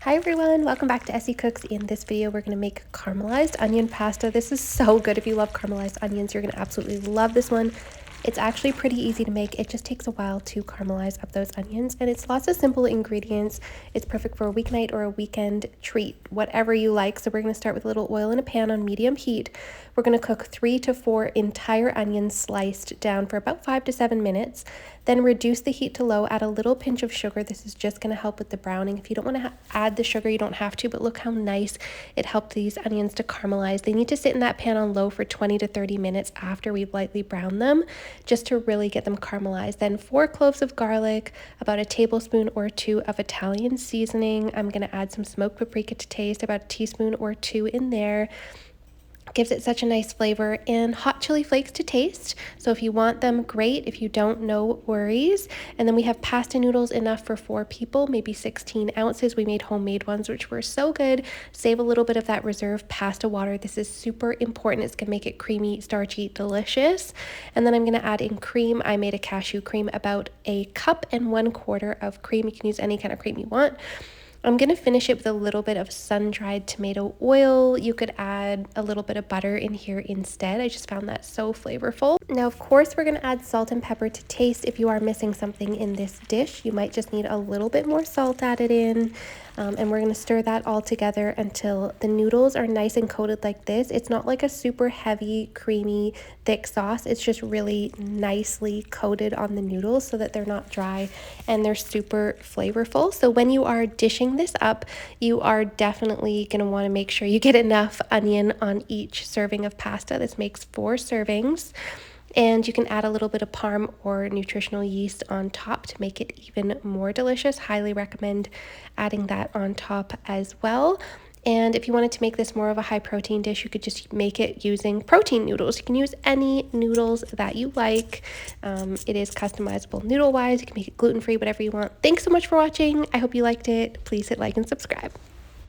Hi everyone, welcome back to Essy Cooks. In this video, we're going to make caramelized onion pasta. This is so good. If you love caramelized onions, you're going to absolutely love this one. It's actually pretty easy to make. It just takes a while to caramelize up those onions, and it's lots of simple ingredients. It's perfect for a weeknight or a weekend treat, whatever you like. So we're going to start with a little oil in a pan on medium heat. We're going to cook 3 to 4 entire onions sliced down for about 5 to 7 minutes. Then reduce the heat to low, add a little pinch of sugar. This is just going to help with the browning. If you don't want to add the sugar, you don't have to, but look how nice it helped these onions to caramelize. They need to sit in that pan on low for 20 to 30 minutes after we've lightly browned them, just to really get them caramelized. Then 4 cloves of garlic, about a tablespoon or 2 of Italian seasoning. I'm going to add some smoked paprika to taste, about a teaspoon or 2 in there. Gives it such a nice flavor, and hot chili flakes to taste. So if you want them, great. If you don't, no worries. And then we have pasta noodles, enough for 4 people, maybe 16 ounces. We made homemade ones, which were so good. Save a little bit of that reserved pasta water. This is super important. It's gonna make it creamy, starchy, delicious. And then I'm gonna add in cream. I made a cashew cream, about 1.25 cups of cream. You can use any kind of cream you want. I'm going to finish it with a little bit of sun-dried tomato oil. You could add a little bit of butter in here instead. I just found that so flavorful. Now, of course, we're going to add salt and pepper to taste. If you are missing something in this dish, you might just need a little bit more salt added in. And we're going to stir that all together until the noodles are nice and coated like this. It's not like a super heavy, creamy, thick sauce. It's just really nicely coated on the noodles so that they're not dry and they're super flavorful. So when you are dishing this up, you are definitely going to want to make sure you get enough onion on each serving of pasta. This makes 4 servings. And you can add a little bit of parm or nutritional yeast on top to make it even more delicious. Highly recommend adding that on top as well. And if you wanted to make this more of a high protein dish, you could just make it using protein noodles. You can use any noodles that you like. It is customizable noodle wise. You can make it gluten-free, whatever you want. Thanks so much for watching. I hope you liked it. Please hit like and subscribe.